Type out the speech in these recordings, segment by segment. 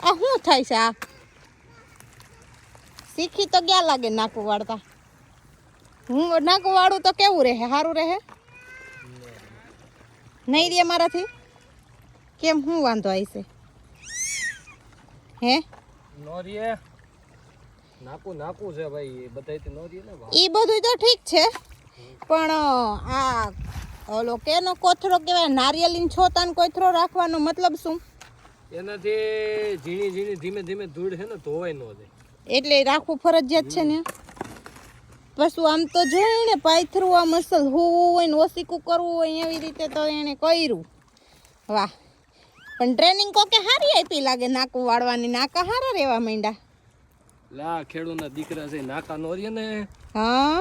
આ શું થાય છે આ? શીખી તો ગયા લાગે નાકું વાળતા. હું નાકું વાળું તો કેવું રહે? સારું રહે? નહીં રે મારાથી? કેમ શું વાંધો આવી છે? હે નોરીએ નાકું છે ભાઈ, બધાયથી નોરીએ ને ઈ બધું તો ઠીક છે, પણ આ ઓલો કેનો કોથળો કહેવાય, નારિયેળીનો છોતાનો કોથળો રાખવાનો મતલબ શું? એનાથી ઝીણી ધીમે ધીમે ધૂળ છે ને ધોવાય ન જાય, એટલે રાખવું ફરજિયાત છે ને. પશુ આમ તો જોયું ને પાયથરું આ મસલ હોવું હોય ને ઓસીકું કરવું હોય એવી રીતે તો એને કર્યું. વાહ, પણ ટ્રેનિંગ કોકે હારી આપી લાગે નાકું વાળવાની. નાકા હારા રહેવા માંડ્યા. લા ખેડૂના દીકરા છે, નાકા નો રે ને. હા,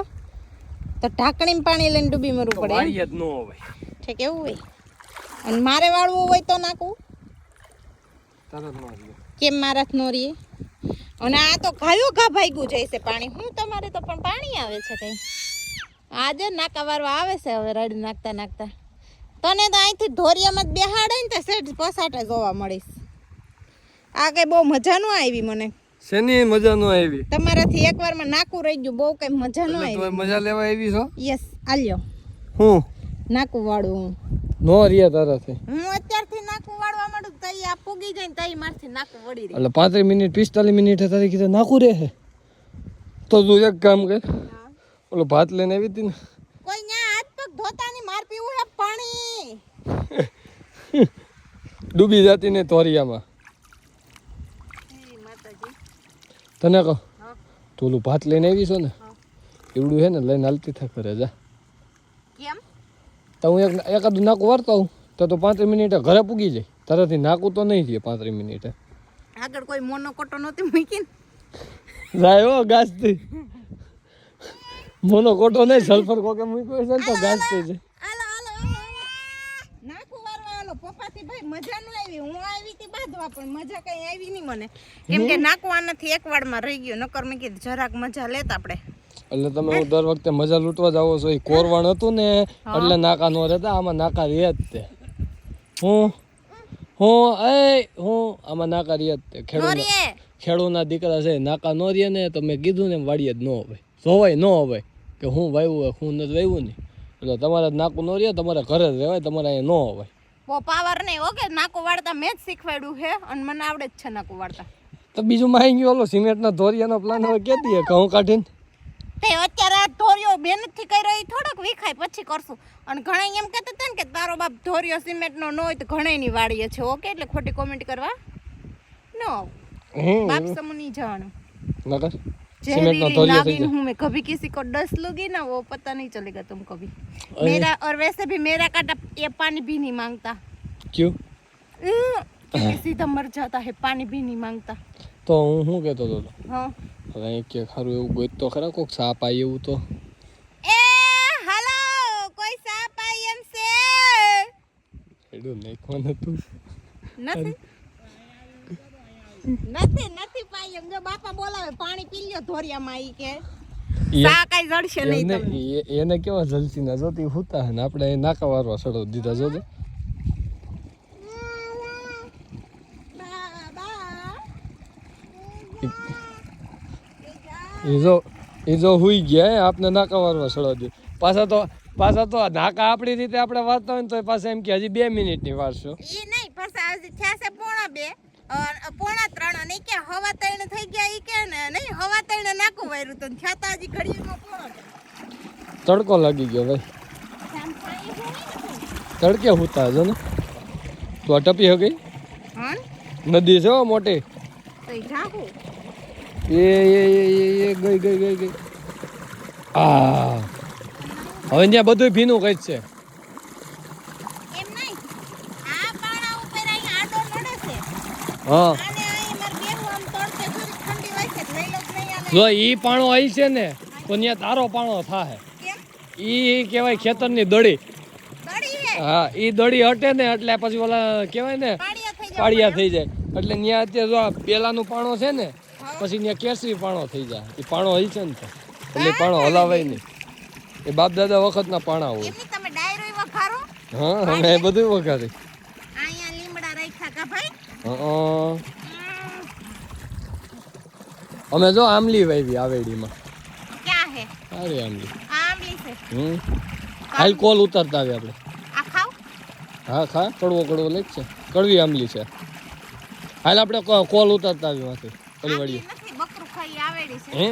તો ઢાંકણીમાં પાણી લઈને ડૂબી મરવું પડે. વાળીએ જ ન હોય. ઠીક એવું હોય. અને મારે વાળવું હોય તો નાકું તરત નો રે. કેમ મારા નો રે? અને આ તો ઘાયો ઘા ભાગ્યું જાય છે પાણી. હું તમારે તો પણ પાણી આવે છે કઈ. આજે નાકા વારવા આવે છે હવે રડી નાખતા નાખતા. તને તો અહીંથી ધોરિયામાં જ બેહાડે ને તો સેજ પસાટે જોવા મળીશ. આ કઈ બહુ મજા ન આવી મને. શેની મજા નો આવી? તમારાથી એકવારમાં નાકું રહી ગયું, બહુ કઈ મજા ન આવી. તમે મજા લેવા આવી છો? યસ, આલ્યો હું નાકું વાળું. નો રિયા તારાથી. હું અત્યારથી નાકું વાળવા માંડું તઈ આ પૂગી જાય ને તઈ મારથી નાકું વળી રહી. એટલે 35 મિનિટ 45 મિનિટ તારી કીધે નાકું રહે છે. તો તું એક કામ કર, ઓલો ભાત લઈને આવી હતી ને, કોઈ ન્યા હાથ પગ ધોતાની માર પીવું હે પાણી. ડૂબી જતી ને તોરિયામાં. તને કહો, તું ઓલું ભાત લઈને આવી છો ને, એવડું છે ને લઈને હાલતી થા કરે જા. કેમ? તો હું એકાદું નાકું વારતો હું તો 35 મિનિટે ઘરે પૂગી જાય. તારાથી નાકું તો નહીં જાય 35 મિનિટે. આગળ કોઈ મોનો કોટો નહોતી મૂકીને જાય હો ગાજથી. મોનો કોટો નહીં, સલ્ફર કોકે મૂક્યો છે ને તો ગાજતી છે. નાકું વારવા આલો પપ્પાથી ભાઈ મજા ન આવી. હું આવી હતી બાંધવા પણ મજા કઈ આવી નહીં મને, કેમ કે નાકું આનાથી એક વાળમાં રહી ગયું. નકર મેં કીધું જરાક મજા લેતા આપણે. એટલે તમે દર વખતે મજા લૂંટવા જાવો છો. એ કોરવાણ હતું ને એટલે નાકા નો રહેતા, આમાં નાકા રહે જ તે. હું આમાં નાકા રહે જ તે. ખેડૂના દીકરા છે, નાકા નો રહે ને તો મેં કીધું ને વાડીએ જ ન હોય, જોવાય ન હોય કે હું વાવ્યું હોય હું નથી વાવ્યું ને. એટલે તમારે નાકું ન રહે, તમારે ઘરે જ રહેવાય, તમારે અહીંયા ન હોય. બહુ પાવર નહીં. ઓકે, નાકું વાળતા મેં જ શીખવાડ્યું છે અને મને આવડે જ છે નાકું વાળતા. તો બીજું માહી ગયો ઓલો સિમેન્ટના ધોરિયાનો પ્લાન હવે કેતી હે ઘઉં કાઢીને. તે અત્યારે આ ધોરિયો મહેનતથી કર્યો એ થોડોક વિખાય પછી કરશું. અને ઘણા એમ કહેતા હતા ને કે તારો બાપ ધોરિયો સિમેન્ટનો ન હોય તો ઘણાની વાડીએ છે. ઓકે, એટલે ખોટી કોમેન્ટ કરવા નો. बाप समूनी जान नगर जहरीली नागिन हूँ मैं, कभी किसी को डस लूंगी ना वो पता नहीं चलेगा तुम कभी. मेरा और वैसे भी मेरा काटा ये पानी भी नहीं मांगता. क्यों? क्योंकि सीधा मर जाता है, पानी भी नहीं मांगता. तो હું કહેતો હતો હા હવે કે ખારું એવું ગોત તો ખરા કોક સાપ આય એવું તો. એ હાલો કોઈ સાપ આય એમ છે? એડું નહીં કોણ હતું? નથી પાઈ એમ. જો બાપા બોલાવે પાણી પી લ્યો ધોરિયામાં. ઈ કે સા કાઈ જડશે નહીં તમને. એને કેવા જલસી ના જોતી હુતા ને આપણે નાકા વારવા સડો દીધા જોજો. એ જો હુઈ ગયા આપને નાકા વારવા સડો દે. પાછા તો નાકા આપણી રીતે આપણે વારતા હોય ને તો પાછા એમ કે હજી 2 મિનિટની વારશો. ઈ નહીં, પાછા હજી થયા છે 2:45 અને કે હવા 3 થઈ ગયા. ઈ કે ને નહીં હવા 3 નાકું વાર્યું તો થયા હજી ઘડીમાં પોણો. તડકો લાગી ગયો ભાઈ, તડકે હુતા જો ને. તો ટપી હો ગઈ નદી છે મોટી. એ ગઈ. આ હવે ત્યાં બધું ભીનું કઈ છે. એમ નહીં, આ પાણા ઉપર અહીં આડો નડે છે. હા, અને અહીં માર બેહું આમ તડકે થોડી ઠંડી હોય છે. લઈ લો નહીં આવે. જો ઈ પાણો આઈ છે ને તો ત્યાં તારો પાણો થાય. કેમ? ઈ કહેવાય ખેતરની દડી. દડી હે? હા, ઈ દડી હટે ને એટલે પછી ઓલા કહેવાય ને પાળિયા થઈ જાય. એટલે ત્યાં અત્યારે જો આ પેલાનું પાણો છે ને પછી ત્યાં કેસરી પાણો થઈ જાય. એ પાણો હઈ છે ને તો એટલે પાણો હલાવાય નહીં. એ બાપ દાદા વખતના પાણા હોય. એમની તમે ડાયરો વઘારો? હા, અમે બધું વઘારી. અહીંયા લીમડા રાખ્યા કા ભાઈ? હા, અમે જો આમલી વાવી આવેડીમાં. ક્યાં હે અરે આમલી. આ આંબલી છે હાલ કોલ ઉતરતા આવે આપણે. આ ખાવ હા ખા, કડવો લે છે, કડવી આમલી છે. હાલ આપણે કોલ ઉતરતા આવી માંથી ઓલી વાડી. નથી બકરું ખાઈ આવેડી છે હે